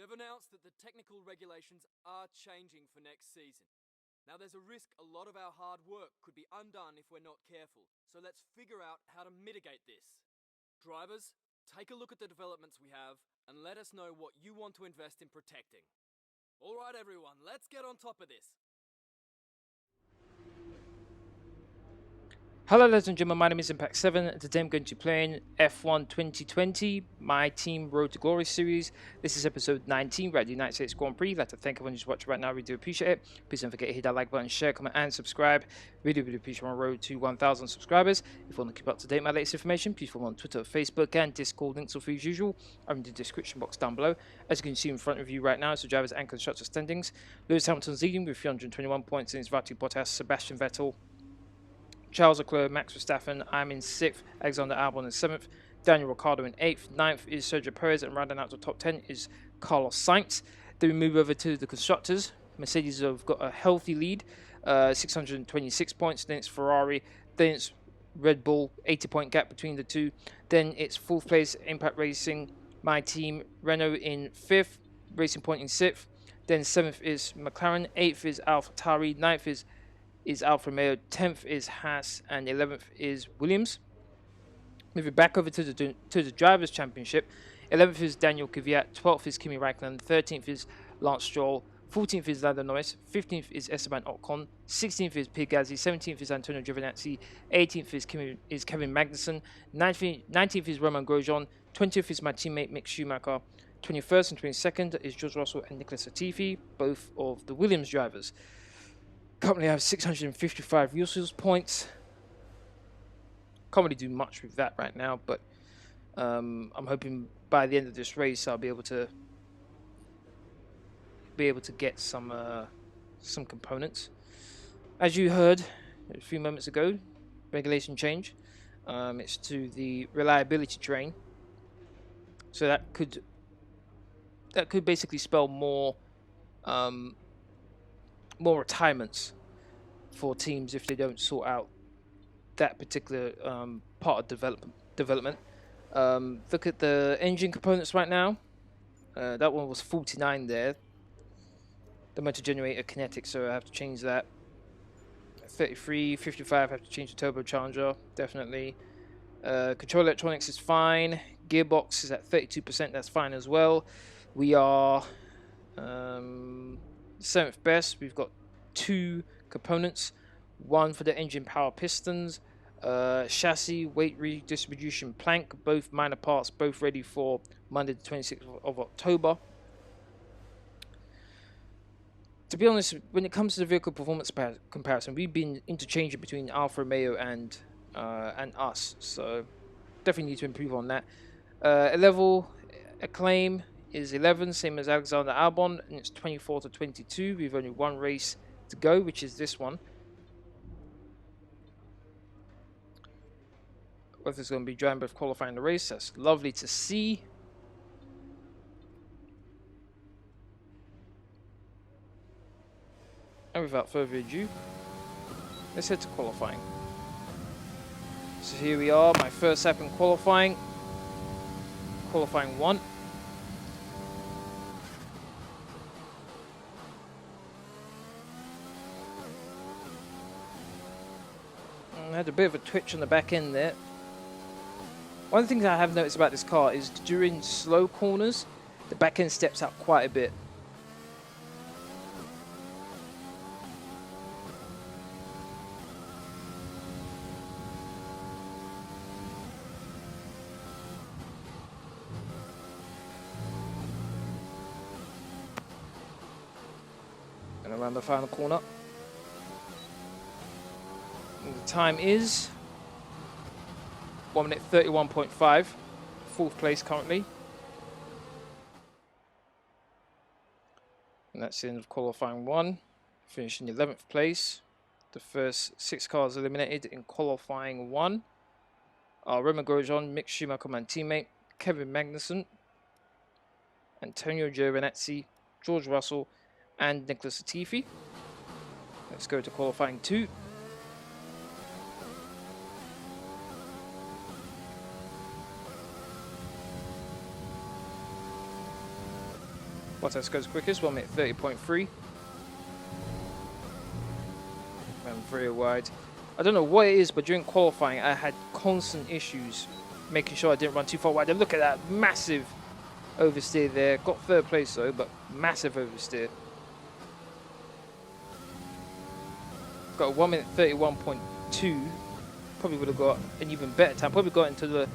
They've announced that the technical regulations are changing for next season. Now there's a risk a lot of our hard work could be undone if we're not careful, so let's figure out how to mitigate this. Drivers, take a look at the developments we have and let us know what you want to invest in protecting. Alright everyone, let's get on top of this. Hello ladies and gentlemen, my name is Impact7 and today I'm going to be playing F1 2020, my team Road to Glory series. This is episode 19, we're at the United States Grand Prix. I'd like to thank everyone who's watching right now, we do appreciate it. Please don't forget to hit that like button, share, comment and subscribe. Really appreciate my road to 1,000 subscribers. If you want to keep up to date with my latest information, please follow me on Twitter, Facebook and Discord. Links are free as usual are in the description box down below. As you can see in front of you right now, so drivers and constructor standings. Lewis Hamilton's leading with 321 points, and it's Valtteri Bottas, Sebastian Vettel, Charles Leclerc, Max Verstappen, I'm in 6th, Alexander Albon in 7th, Daniel Ricciardo in 8th, 9th is Sergio Perez, and rounding out the top 10 is Carlos Sainz. Then we move over to the constructors. Mercedes have got a healthy lead, 626 points, then it's Ferrari, then it's Red Bull, 80-point gap between the two. Then it's 4th place, Impact Racing, my team, Renault in 5th, Racing Point in 6th, then 7th is McLaren, 8th is AlphaTauri, 9th is Alfa Romeo, 10th is Haas, and 11th is Williams. Moving back over to the Drivers' Championship, 11th is Daniel Kvyat, 12th is Kimi Räikkönen, 13th is Lance Stroll, 14th is Lando Norris, 15th is Esteban Ocon, 16th is Pierre Gasly, 17th is Antonio Giovinazzi, 18th is Kevin Magnussen, 19th is Romain Grosjean, 20th is my teammate Mick Schumacher, 21st and 22nd is George Russell and Nicholas Latifi, both of the Williams drivers. Currently I have 655 uses points. Can't really do much with that right now, but I'm hoping by the end of this race I'll be able to get some components. As you heard a few moments ago, regulation change. It's to the reliability train, so that could basically spell more retirements for teams if they don't sort out that particular part of development. Look at the engine components right now. That one was 49 there. The motor generator kinetic, so I have to change that. 33, 55, I have to change the turbocharger, definitely. Control electronics is fine. Gearbox is at 32%, that's fine as well. We are 7th best. We've got 2 components, one for the engine power pistons, chassis weight redistribution plank, both minor parts, both ready for Monday the 26th of October. To be honest, when it comes to the vehicle performance comparison, we've been interchanging between Alfa Romeo and us, so definitely need to improve on that. A level acclaim is 11, same as Alexander Albon, and it's 24 to 22. We've only one race to go, which is this one. Whether it's going to be driving both qualifying the race, that's lovely to see. And without further ado, let's head to qualifying. So here we are, my first lap in qualifying. Qualifying 1. I had a bit of a twitch on the back end there. One of the things I have noticed about this car is during slow corners, the back end steps out quite a bit. And around the final corner. And the time is 1 minute 31.5, 4th place currently. And that's the end of qualifying 1, finishing 11th place. The first 6 cars eliminated in qualifying 1 are Romain Grosjean, Mick Schumacher, my teammate, Kevin Magnussen, Antonio Giovinazzi, George Russell, and Nicholas Latifi. Let's go to qualifying 2. Bottas goes quickest, 1 minute 30.3. Ran very wide. I don't know what it is, but during qualifying, I had constant issues making sure I didn't run too far wide. And look at that massive oversteer there. Got third place though, but massive oversteer. Got a 1 minute 31.2. Probably would have got an even better time. Probably got into the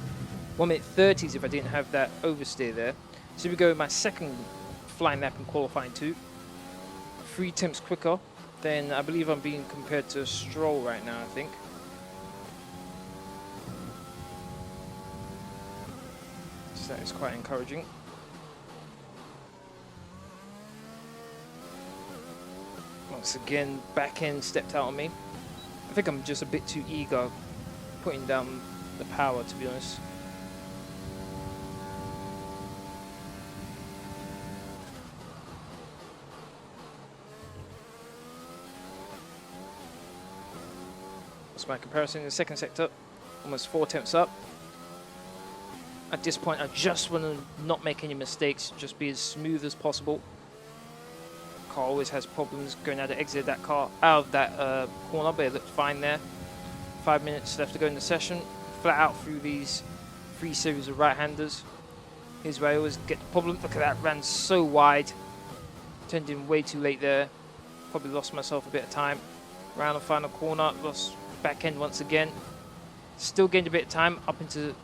1 minute 30s if I didn't have that oversteer there. So we go with my second flying lap in qualifying 2. 3 tenths quicker than I believe I'm being compared to Stroll right now, I think. So that is quite encouraging. Once again, back end stepped out on me. I think I'm just a bit too eager putting down the power, to be honest. That's my comparison in the second sector. Almost 4 tenths up. At this point, I just want to not make any mistakes, just be as smooth as possible. Car always has problems going out to exit that car out of that corner, but it looked fine there. 5 minutes left to go in the session. Flat out through these 3 series of right-handers. Here's where I always get the problem. Look at that, ran so wide. Turned in way too late there. Probably lost myself a bit of time. Round the final corner, lost back end once again. Still gained a bit of time up into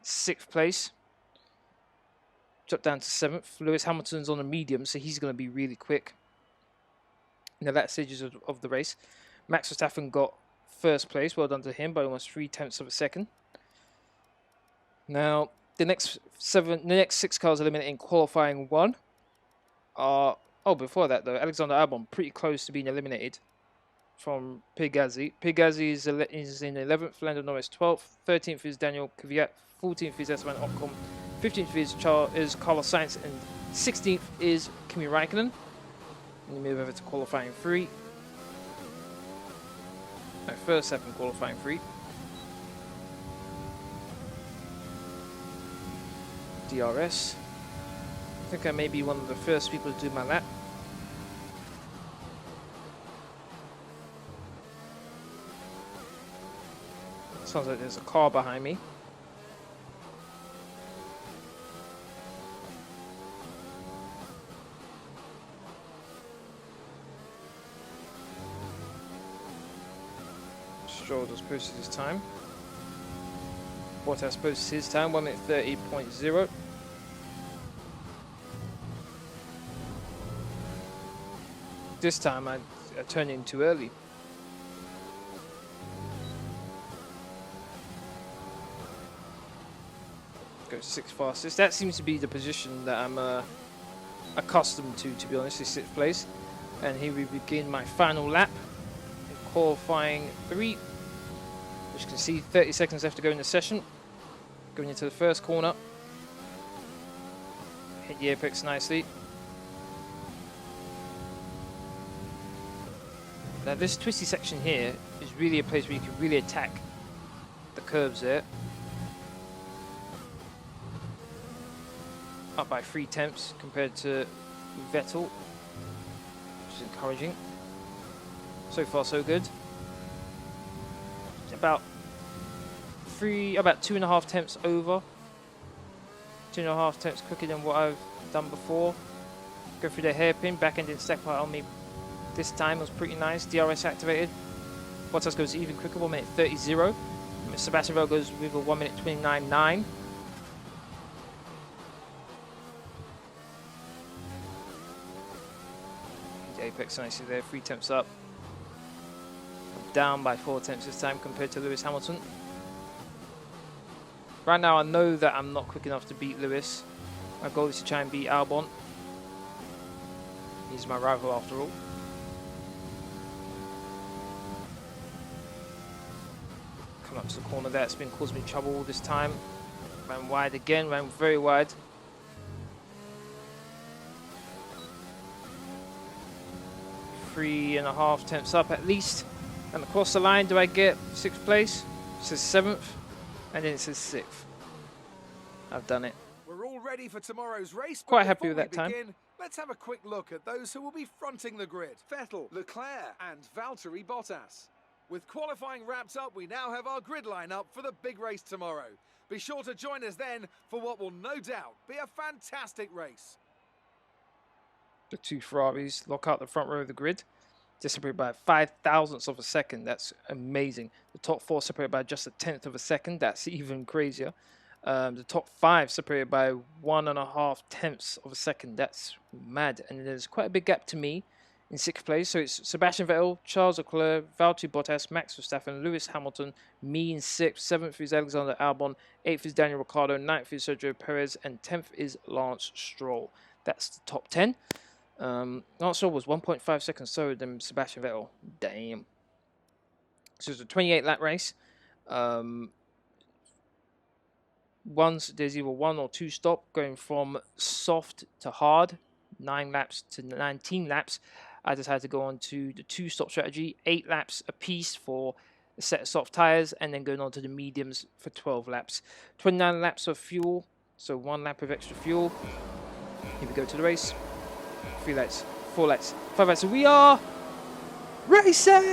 6th place. Dropped down to 7th. Lewis Hamilton's on a medium, so he's going to be really quick. Now that stages of the race. Max Verstappen got 1st place. Well done to him by almost 3 tenths of a second. Now the next 6 cars eliminated in qualifying 1 are. Oh, before that though, Alexander Albon pretty close to being eliminated from Pegasi. Pegasi is in 11th. Lando Norris 12th. 13th is Daniel Kvyat. 14th is Esteban Ocon. 15th is Carlos Sainz, and 16th is Kimi Räikkönen. And we move over to qualifying 3. No, first step in qualifying 3. DRS. I think I may be one of the first people to do my lap. Sounds like there's a car behind me. Stroll just posted his time. Bottas posted his time, 1 minute 30.0. This time I turned in too early. Go 6th fastest. That seems to be the position that I'm accustomed to be honest, is 6th place. And here we begin my final lap in qualifying 3. As you can see, 30 seconds left to go in the session. Going into the first corner. Hit the apex nicely. Now this twisty section here is really a place where you can really attack the curves there. Up by 3 tenths compared to Vettel, which is encouraging. So far so good. About 2.5 tenths over. 2.5 tenths quicker than what I've done before. Go through the hairpin, back end didn't step out on me this time. It was pretty nice. DRS activated. Bottas goes even quicker, 1 minute 30.0. Sebastian Vettel goes with a 1 minute 29.9. Apex nicely there, 3 tenths up. Down by 4 tenths this time compared to Lewis Hamilton. Right now I know that I'm not quick enough to beat Lewis. My goal is to try and beat Albon. He's my rival after all. Come up to the corner there, it's been causing me trouble all this time. Ran wide again, ran very wide. Three and a half tenths up at least. And across the line, do I get 6th place? It says 7th, and then it says 6th. I've done it. We're all ready for tomorrow's race. Quite happy with that time. Let's have a quick look at those who will be fronting the grid. Vettel, Leclerc and Valtteri Bottas. With qualifying wrapped up, we now have our grid lineup for the big race tomorrow. Be sure to join us then for what will no doubt be a fantastic race. The two Ferraris lock out the front row of the grid. They're separated by 5,000ths of a second. That's amazing. The top four separated by just a 10th of a second. That's even crazier. The top five separated by 1.5 tenths of a second. That's mad. And there's quite a big gap to me in 6th place. So it's Sebastian Vettel, Charles Leclerc, Valtteri Bottas, Max Verstappen, Lewis Hamilton, me in 6th. 7th is Alexander Albon. 8th is Daniel Ricciardo. 9th is Sergio Perez. And 10th is Lance Stroll. That's the top 10. Lance Stroll was 1.5 seconds slower than Sebastian Vettel. Damn. So it's a 28 lap race. There's either 1 or 2 stop, going from soft to hard, 9 laps to 19 laps. I decided to go on to the 2-stop strategy, 8 laps apiece for a set of soft tyres, and then going on to the mediums for 12 laps. 29 laps of fuel, so 1 lap of extra fuel. Here we go to the race. 3 laps, 4 laps, 5 laps. So we are racing!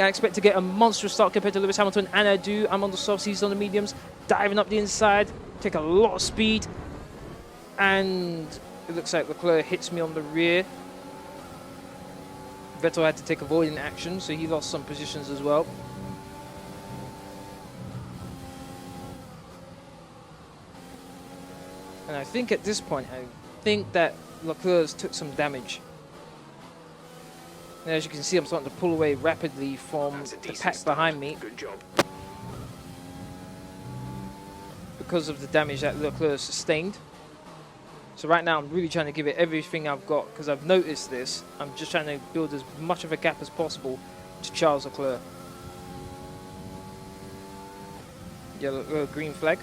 I expect to get a monstrous start compared to Lewis Hamilton, and I do. I'm on the softs, he's on the mediums, diving up the inside, take a lot of speed, and it looks like Leclerc hits me on the rear. Vettel had to take avoiding action, so he lost some positions as well. And I think at this point, that Leclerc took some damage. And as you can see, I'm starting to pull away rapidly from the pack behind me. Good job. Because of the damage that Leclerc sustained. So right now I'm really trying to give it everything I've got, because I've noticed this. I'm just trying to build as much of a gap as possible to Charles Leclerc. Yellow, green flag.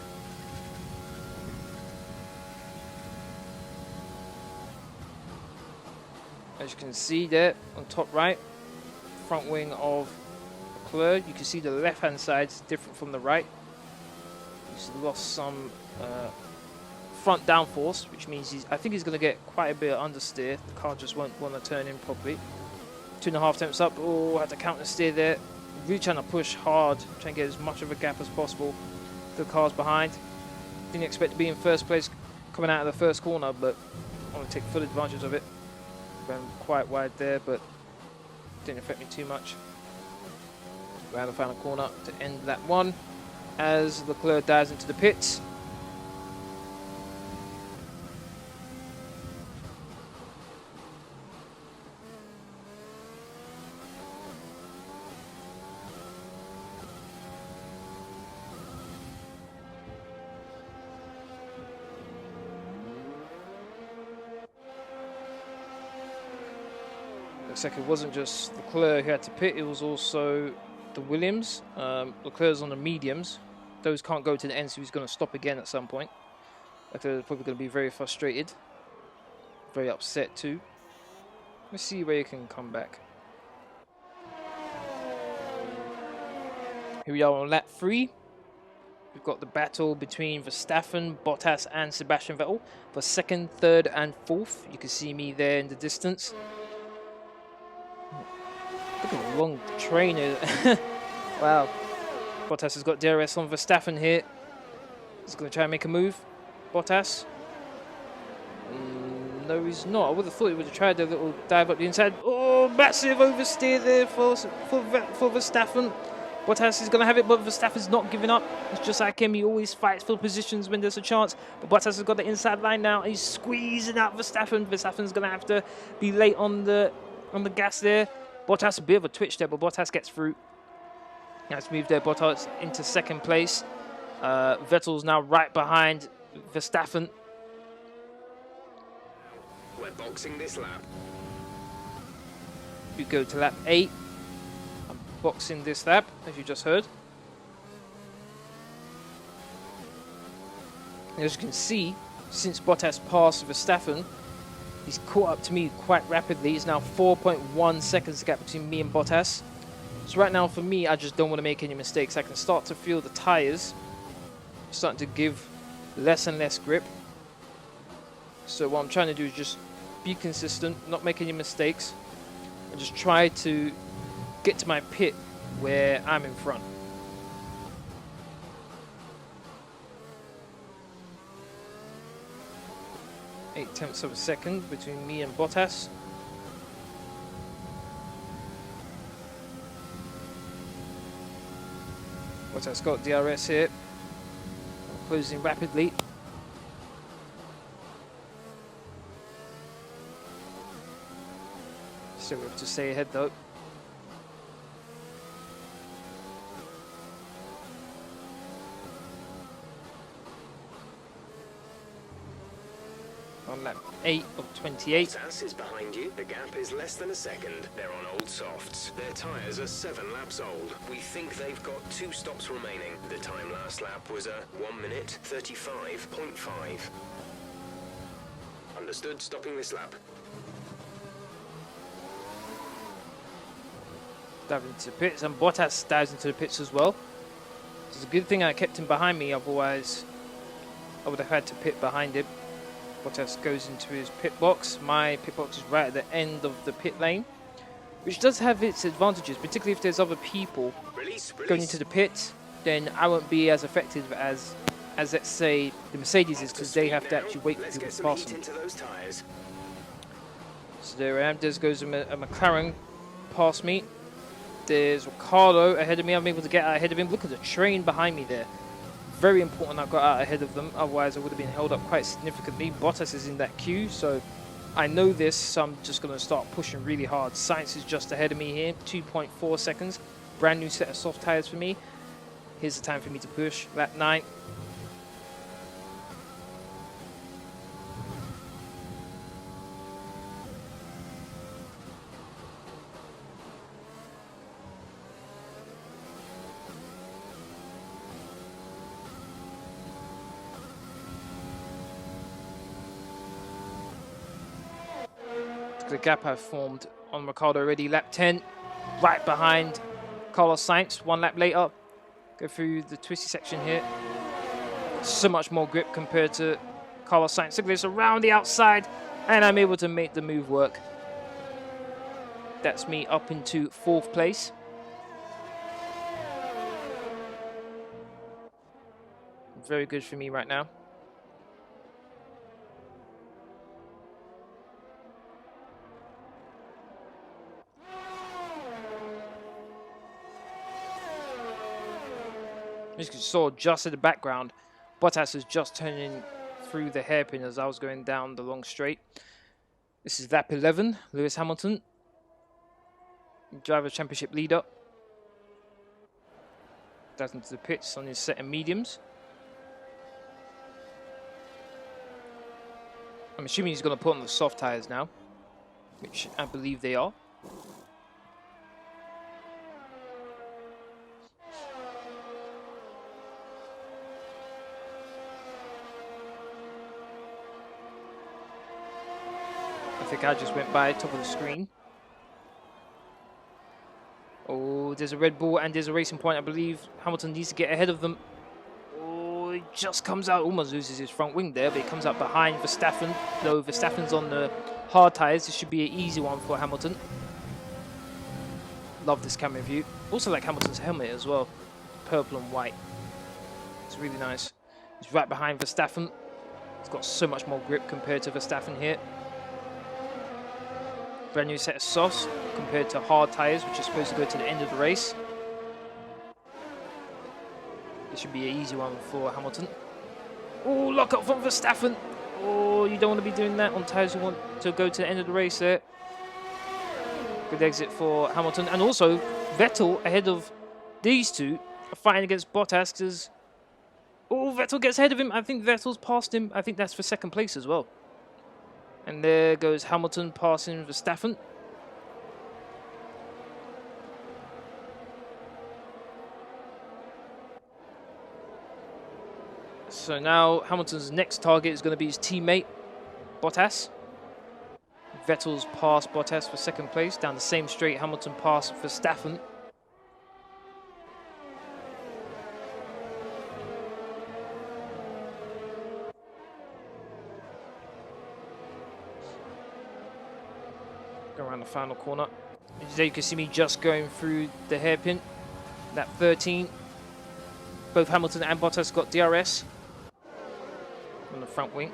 As you can see there on top right, front wing of Leclerc, you can see the left hand side is different from the right. He's lost some front downforce, which means I think he's going to get quite a bit of understeer. The car just won't want to turn in properly. 2.5 temps up. Oh, had to counter steer there. Really trying to push hard, trying to get as much of a gap as possible. The car's behind. Didn't expect to be in first place coming out of the first corner, but I want to take full advantage of it. Ran quite wide there, but didn't affect me too much. Around the final corner to end lap 1 as Leclerc dives into the pits. Looks like it wasn't just Leclerc who had to pit, it was also the Williams. Leclerc's on the mediums. Those can't go to the end, so he's going to stop again at some point. Leclerc's probably going to be very frustrated. Very upset too. Let's see where he can come back. Here we are on lap 3. We've got the battle between Verstappen, Bottas and Sebastian Vettel for 2nd, 3rd and 4th. You can see me there in the distance. Look at the long trainer. Wow. Bottas has got DRS on Verstappen here. He's going to try and make a move. Bottas. No, he's not. I would have thought he would have tried a little dive up the inside. Oh, massive oversteer there for Verstappen. Bottas is going to have it, but Verstappen's not giving up. It's just like him. He always fights for positions when there's a chance. But Bottas has got the inside line now. He's squeezing out Verstappen. Verstappen's going to have to be late on the gas there. Bottas, a bit of a twitch there, but Bottas gets through. Nice move there. Bottas into 2nd place. Vettel's now right behind Verstappen. We're boxing this lap. We go to lap 8. I'm boxing this lap, as you just heard. As you can see, since Bottas passed Verstappen, he's caught up to me quite rapidly. It's now 4.1 seconds gap between me and Bottas. So right now for me, I just don't want to make any mistakes. I can start to feel the tyres starting to give less and less grip. So what I'm trying to do is just be consistent, not make any mistakes, and just try to get to my pit where I'm in front. 0.8 of a second between me and Bottas. Bottas got DRS here, closing rapidly. Still have to stay ahead though. On lap 8 of 28. Bottas is behind you. The gap is less than a second. They're on old softs. Their tyres are 7 laps old. We think they've got 2 stops remaining. The time last lap was a 1 minute 35.5. Understood. Stopping this lap. Diving into the pits, and Bottas dives into the pits as well. It's a good thing I kept him behind me, otherwise I would have had to pit behind him. Bottas goes into his pit box. My pit box is right at the end of the pit lane, which does have its advantages, particularly if there's other people going into the pit. Then I won't be as effective as let's say the Mercedes is, because they have to actually wait for people to pass them. So there I am. There goes a McLaren past me. There's Ricardo ahead of me. I'm able to get out ahead of him. Look at the train behind me there. Very important I got out ahead of them, otherwise I would have been held up quite significantly. Bottas is in that queue, so I know this, so I'm just going to start pushing really hard. Sainz is just ahead of me here, 2.4 seconds. Brand new set of soft tyres for me. Here's the time for me to push. Lap 9. The gap I've formed on Ricardo already. Lap 10, right behind Carlos Sainz. 1 lap later, go through the twisty section here. So much more grip compared to Carlos Sainz. Look at this, around the outside, and I'm able to make the move work. That's me up into 4th place. Very good for me right now. As you saw just in the background, Bottas is just turning through the hairpin as I was going down the long straight. This is lap 11, Lewis Hamilton, Driver Championship leader. Does into the pits on his set of mediums. I'm assuming he's going to put on the soft tyres now, which I believe they are. I think I just went by top of the screen. Oh, there's a Red Bull and there's a Racing Point. I believe Hamilton needs to get ahead of them. Oh, he just comes out, almost loses his front wing there, but he comes out behind Verstappen. Though Verstappen's on the hard tyres, this should be an easy one for Hamilton. Love this camera view. Also like Hamilton's helmet as well, purple and white. It's really nice. He's right behind Verstappen. He's got so much more grip compared to Verstappen here. Brand new set of softs compared to hard tyres, which are supposed to go to the end of the race. This should be an easy one for Hamilton. Oh, lock up from Verstappen. Oh, you don't want to be doing that on tyres who want to go to the end of the race there. Good exit for Hamilton. And also, Vettel ahead of these two are fighting against Bottas. Because, oh, Vettel gets ahead of him. I think Vettel's passed him. I think that's for 2nd place as well. And there goes Hamilton passing Verstappen. So now Hamilton's next target is going to be his teammate, Bottas. Vettel's passed Bottas for 2nd place. Down the same straight, Hamilton passed Verstappen. Go around the final corner. As you can see me just going through the hairpin. That 13. Both Hamilton and Bottas got DRS on the front wing.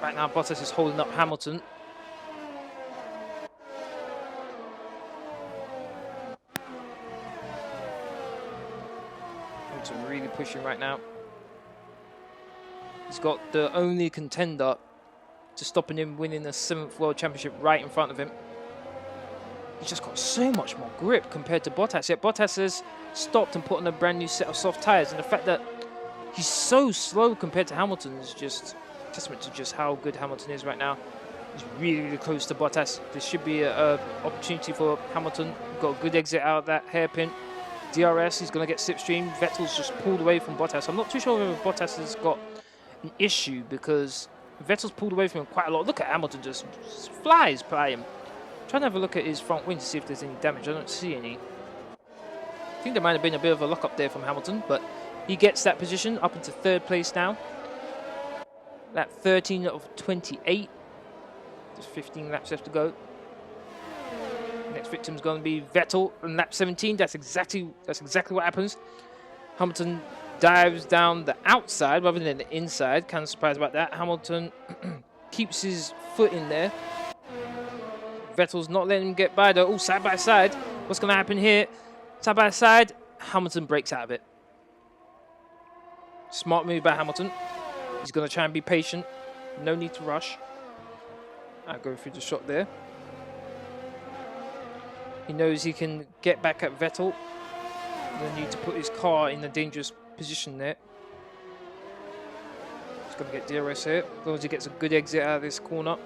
Right now, Bottas is holding up Hamilton. Hamilton really pushing right now. He's got the only contender to stopping him winning the 7th World Championship right in front of him. He's just got so much more grip compared to Bottas. Yet Bottas has stopped and put on a brand new set of soft tyres. And the fact that he's so slow compared to Hamilton is just testament to just how good Hamilton is right now. He's really, really close to Bottas. There should be an opportunity for Hamilton. Got a good exit out of that hairpin. DRS, he's going to get slipstream. Vettel's just pulled away from Bottas. I'm not too sure whether Bottas has got an issue because Vettel's pulled away from him quite a lot. Look at Hamilton just flies by him. I'm trying to have a look at his front wing to see if there's any damage. I don't see any. I think there might have been a bit of a lock up there from Hamilton, but he gets that position up into 3rd place now. Lap 13 of 28. Just 15 laps left to go. Next victim's going to be Vettel on lap 17. That's exactly what happens. Hamilton dives down the outside rather than the inside. Kind of surprised about that. Hamilton keeps his foot in there. Vettel's not letting him get by though. Oh, side by side. What's going to happen here? Side by side. Hamilton breaks out of it. Smart move by Hamilton. He's going to try and be patient. No need to rush. I'll go through the shot there. He knows he can get back at Vettel. No need to put his car in a dangerous position there. He's going to get DRS here. As long as he gets a good exit out of this corner.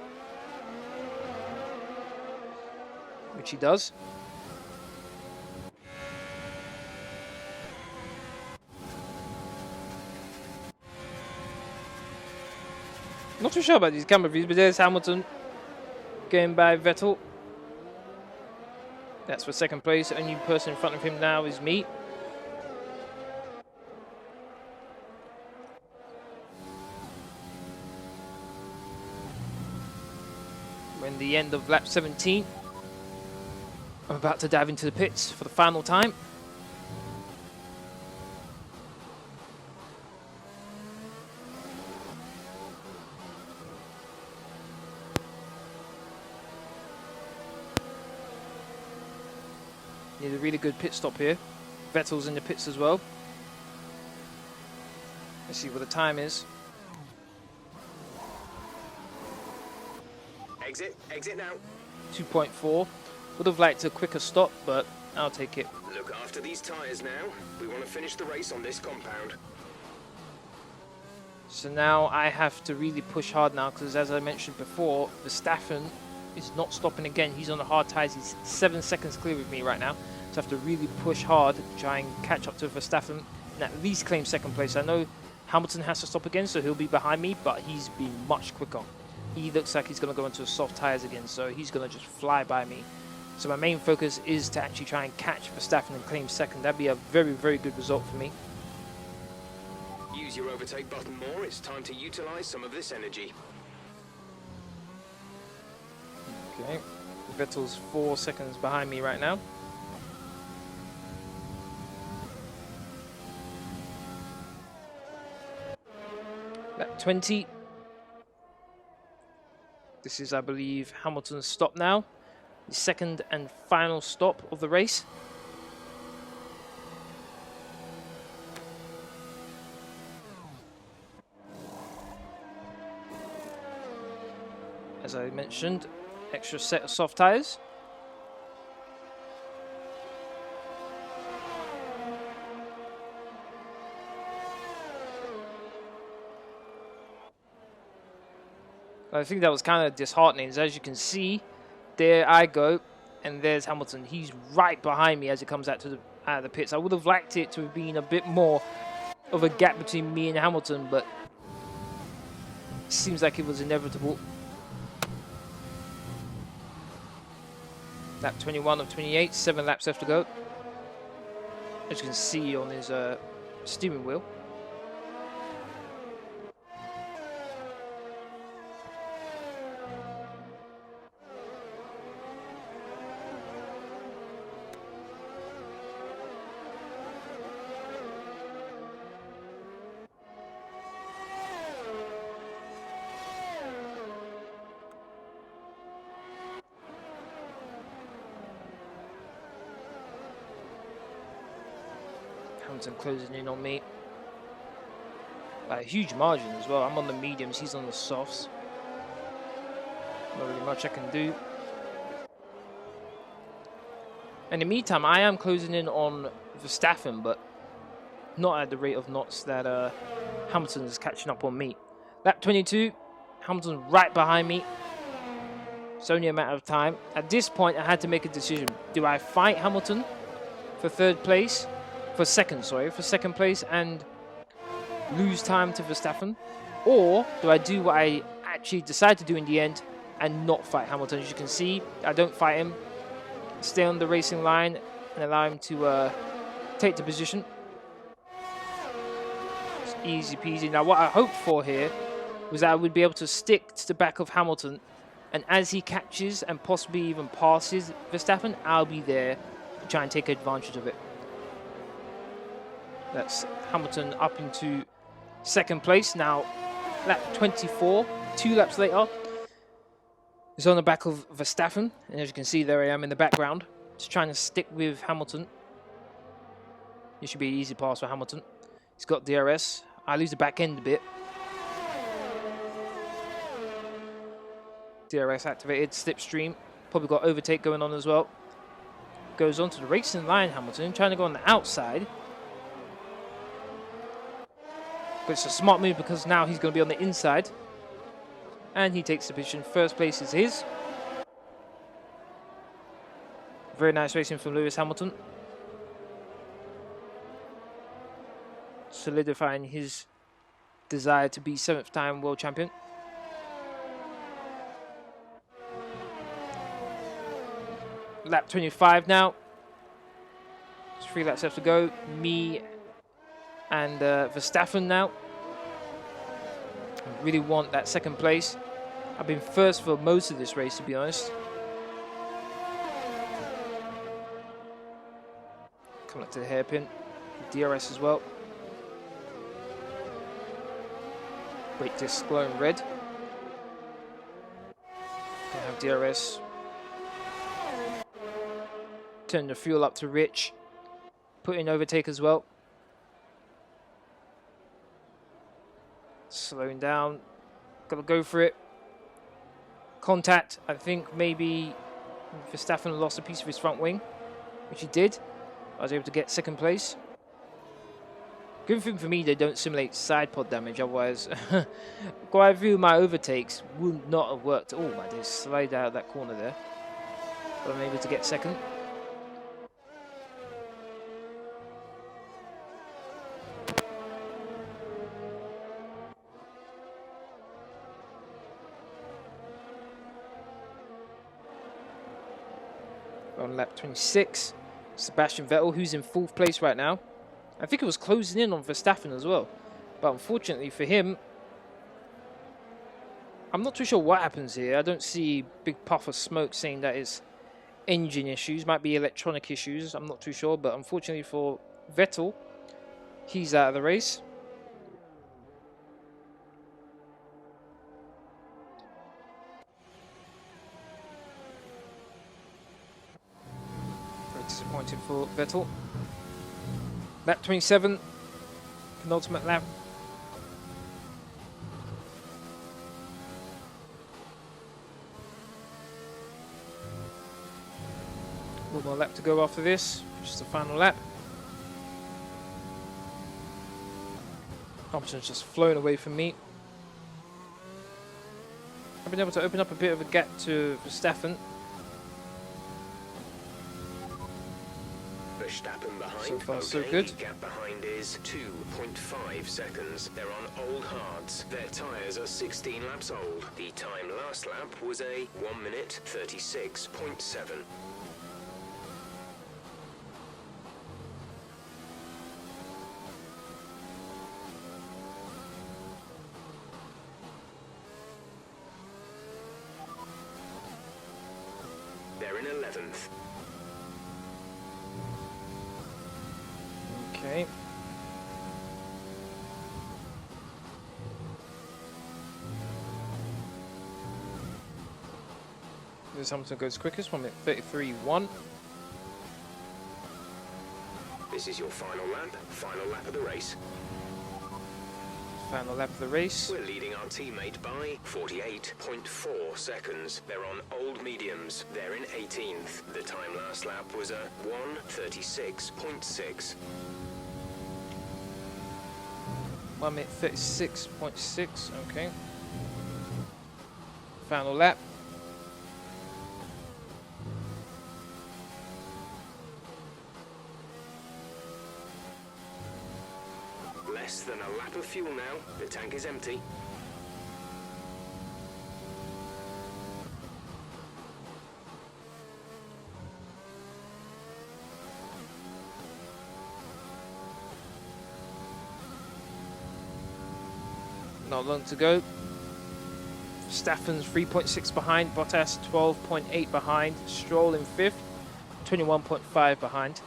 Which he does. Not too sure about these camera views, but there's Hamilton going by Vettel. That's for 2nd place. The only person in front of him now is me. We're in the end of lap 17. I'm about to dive into the pits for the final time. Need a really good pit stop here. Vettel's in the pits as well. Let's see what the time is. Exit now. 2.4. Would have liked a quicker stop, but I'll take it. Look after these tyres now. We want to finish the race on this compound. So now I have to really push hard now because, as I mentioned before, Verstappen is not stopping again. He's on the hard tyres. He's 7 seconds clear with me right now. So I have to really push hard to try and catch up to Verstappen and at least claim 2nd place. I know Hamilton has to stop again, so he'll be behind me, but he's been much quicker. He looks like he's going to go into soft tyres again, so he's going to just fly by me. So my main focus is to actually try and catch Verstappen and claim 2nd. That'd be a very, very good result for me. Use your overtake button more. It's time to utilize some of this energy. Okay, Vettel's 4 seconds behind me right now. Lap 20. This is, I believe, Hamilton's stop now. The 2nd and final stop of the race. As I mentioned, extra set of soft tyres. I think that was kind of disheartening. As you can see, there I go, and there's Hamilton. He's right behind me as it comes out of the pits. I would have liked it to have been a bit more of a gap between me and Hamilton, but it seems like it was inevitable. Lap 21 of 28, 7 laps left to go. As you can see on his steering wheel. Hamilton closing in on me. By a huge margin as well. I'm on the mediums, he's on the softs. Not really much I can do. In the meantime, I am closing in on Verstappen, but not at the rate of knots that Hamilton is catching up on me. Lap 22, Hamilton's right behind me. It's only a matter of time. At this point, I had to make a decision. Do I fight Hamilton for second place, and lose time to Verstappen? Or do I do what I actually decide to do in the end and not fight Hamilton? As you can see, I don't fight him. Stay on the racing line and allow him to take the position. It's easy peasy. Now, what I hoped for here was that I would be able to stick to the back of Hamilton, and as he catches and possibly even passes Verstappen, I'll be there to try and take advantage of it. That's Hamilton up into second place. Now, lap 24, 2 laps later, is on the back of Verstappen. And as you can see, there I am in the background, just trying to stick with Hamilton. It should be an easy pass for Hamilton. He's got DRS. I lose the back end a bit. DRS activated, slipstream. Probably got overtake going on as well. Goes on to the racing line, Hamilton, trying to go on the outside. But it's a smart move because now he's going to be on the inside. And he takes the position. First place is his. Very nice racing from Lewis Hamilton. Solidifying his desire to be 7th time world champion. Lap 25 now. There's 3 laps left to go. Me and Verstappen now. I really want that second place. I've been first for most of this race, to be honest. Coming up to the hairpin. DRS as well. Wait, this glowing red. Gonna have DRS. Turn the fuel up to rich. Put in overtake as well. Slowing down. Gotta go for it. Contact. I think maybe Verstappen lost a piece of his front wing, which he did. I was able to get second place. Good thing for me, they don't simulate side pod damage, otherwise quite a few of my overtakes would not have worked. Oh my days, slide out of that corner there. But I'm able to get second. On lap 26, Sebastian Vettel, who's in 4th place right now. I think it was closing in on Verstappen as well. But unfortunately for him, I'm not too sure what happens here. I don't see big puff of smoke saying that it's engine issues. Might be electronic issues. I'm not too sure. But unfortunately for Vettel, he's out of the race. Very disappointing for Vettel. Lap 27, penultimate lap. One more lap to go after this, just the final lap. Hamilton's just flown away from me. I've been able to open up a bit of a gap to Verstappen. Verstappen behind. So far, so good. Gap behind is 2.5 seconds. They're on old hards. Their tyres are 16 laps old. The time last lap was a 1 minute 36.7. They're in 11th. Okay. Lewis Hamilton goes quickest, 1 minute 33.1. This is your final lap of the race. Final lap of the race. We're leading our teammate by 48.4 seconds. They're on old mediums. They're in 18th. The time last lap was a 1:36.6. 1 minute 36.6. Okay. Final lap. Less than a lap of fuel now. The tank is empty. Not long to go. Staffan's 3.6 behind. Bottas 12.8 behind. Stroll in 5th. 21.5 behind.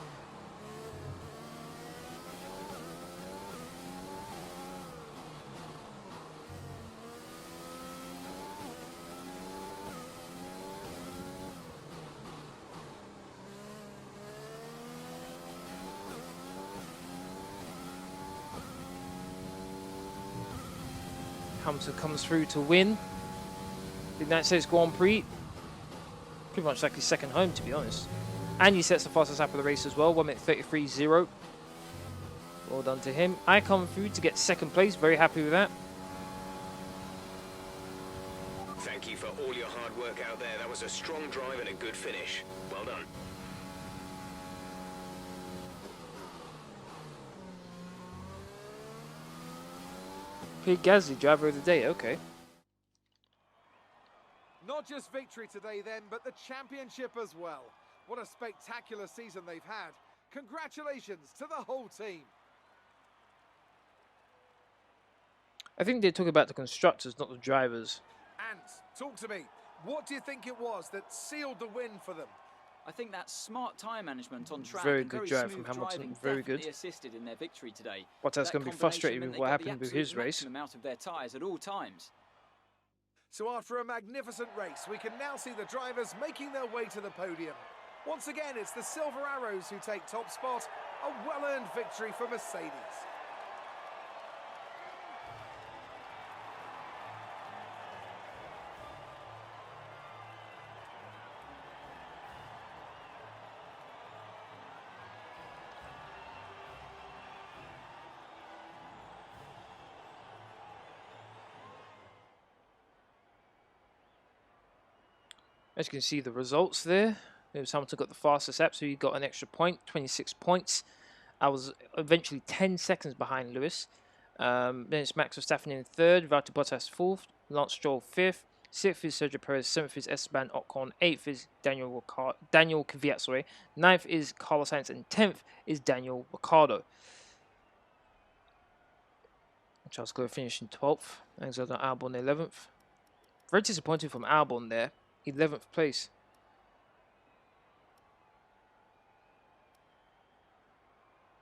Hamilton comes through to win the United States Grand Prix. Pretty much like his second home, to be honest. And he sets the fastest lap of the race as well, 1 minute 33.0. Well done to him. I come through to get second place, very happy with that. Thank you for all your hard work out there. That was a strong drive and a good finish. Well done. Pete Gasly, driver of the day, okay. Not just victory today then, but the championship as well. What a spectacular season they've had. Congratulations to the whole team. I think they're talking about the constructors, not the drivers. And talk to me. What do you think it was that sealed the win for them? I think that smart tyre management on track Very and good very drive smooth from Hamilton, driving very definitely good. assisted in their victory today. Bottas going to be frustrated with what happened with his race. Maximum out of their tyres at all times. So after a magnificent race, we can now see the drivers making their way to the podium. Once again, it's the Silver Arrows who take top spot. A well-earned victory for Mercedes. As you can see the results there, Lewis Hamilton got the fastest lap, so he got an extra point, 26 points. I was eventually 10 seconds behind Lewis. Then it's Max Verstappen in 3rd, Valtteri Bottas 4th, Lance Stroll 5th, 6th is Sergio Perez, 7th is Esteban Ocon, 8th is Daniel Kvyat, 9th is Carlos Sainz, and 10th is Daniel Ricciardo. Charles Leclerc finished in 12th, Alexander Albon 11th. Very disappointing from Albon there. 11th place.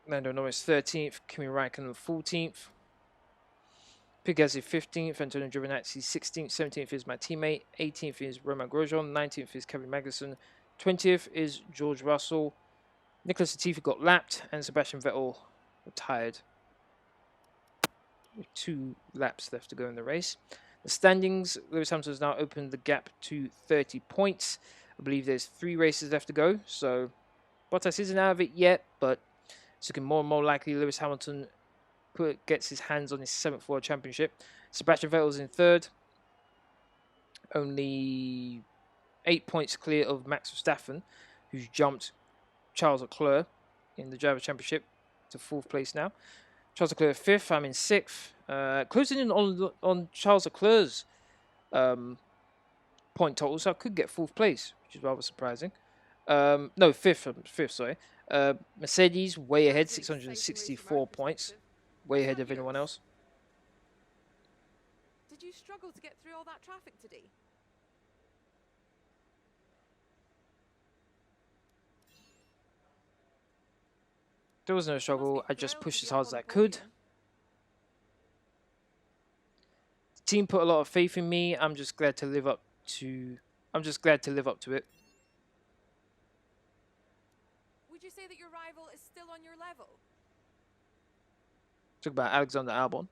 Lando Norris 13th, Kimi Räikkönen 14th, Pierre Gasly 15th, Antonio Giovinazzi 16th, 17th is my teammate, 18th is Romain Grosjean, 19th is Kevin Magnussen, 20th is George Russell, Nicholas Latifi got lapped, and Sebastian Vettel retired. With 2 laps left to go in the race. The standings, Lewis Hamilton has now opened the gap to 30 points. I believe there's 3 races left to go, so Bottas isn't out of it yet, but it's looking more and more likely Lewis Hamilton gets his hands on his 7th World Championship. Sebastian Vettel's in 3rd, only 8 points clear of Max Verstappen, who's jumped Charles Leclerc in the Driver Championship to 4th place now. Charles Leclerc 5th, I'm in 6th. Closing in on Charles Leclerc's point total, so I could get 4th place, which is rather surprising. No, 5th, sorry. Mercedes way ahead, 664 points, way ahead of anyone else. Did you struggle to get through all that traffic today? There was no struggle, I just pushed as hard as I could. The team put a lot of faith in me. I'm just glad to live up to it. Would you say that your rival is still on your level? Talk about Alexander Albon.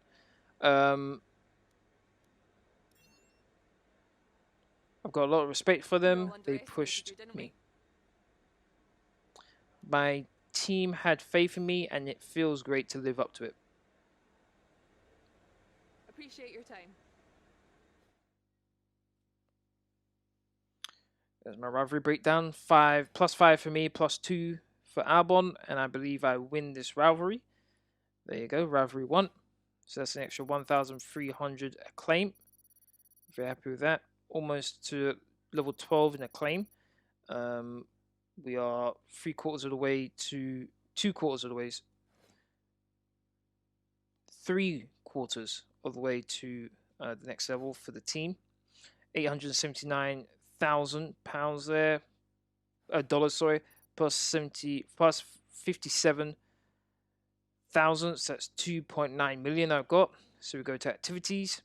I've got a lot of respect for We all them. They underestimated pushed you, didn't me. we? My team had faith in me, and it feels great to live up to it. Appreciate your time. There's my rivalry breakdown. +5 for me, +2 for Albon, and I believe I win this rivalry. There you go, rivalry 1. So that's an extra 1,300 acclaim. Very happy with that. Almost to level 12 in acclaim. We are 3/4 of the way to 2/4 of the way. 3/4 of the way to the next level for the team. £879,000 there. Dollars, sorry. Plus 57,000. So that's 2.9 million I've got. So we go to activities.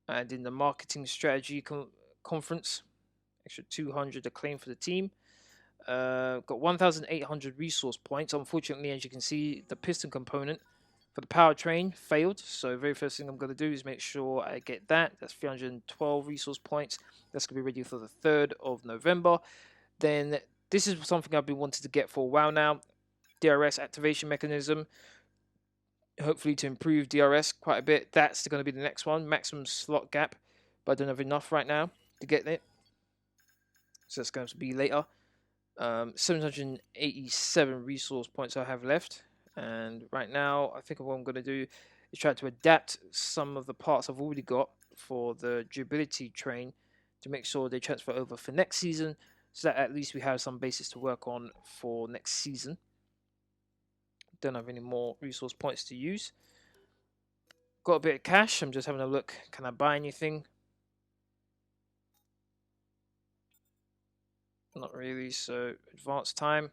And in the marketing strategy conference, extra 200 acclaim for the team. Got 1,800 resource points. Unfortunately, as you can see, the piston component for the powertrain failed. So very first thing I'm going to do is make sure I get that. That's 312 resource points. That's going to be ready for the 3rd of November. Then this is something I've been wanting to get for a while now. DRS activation mechanism. Hopefully to improve DRS quite a bit. That's going to be the next one. Maximum slot gap. But I don't have enough right now to get it. So that's going to be later. 787 resource points I have left. And right now, I think what I'm going to do is try to adapt some of the parts I've already got for the durability train to make sure they transfer over for next season, so that at least we have some basis to work on for next season. Don't have any more resource points to use. Got a bit of cash. I'm just having a look. Can I buy anything? Not really. So advanced time.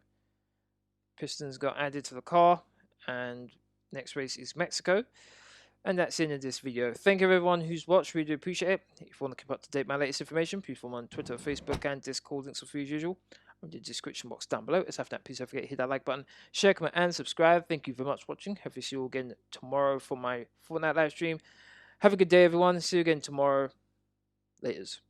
Pistons got added to the car. And next race is Mexico. And that's the end of this video. Thank you everyone who's watched. Really do appreciate it. If you want to keep up to date with my latest information, please follow me on Twitter, Facebook, and Discord. Links are free as usual in the description box down below. Aside from that, please don't forget to hit that like button, share, comment, and subscribe. Thank you very much for watching. Hopefully see you all again tomorrow for my Fortnite live stream. Have a good day, everyone. See you again tomorrow. Laters.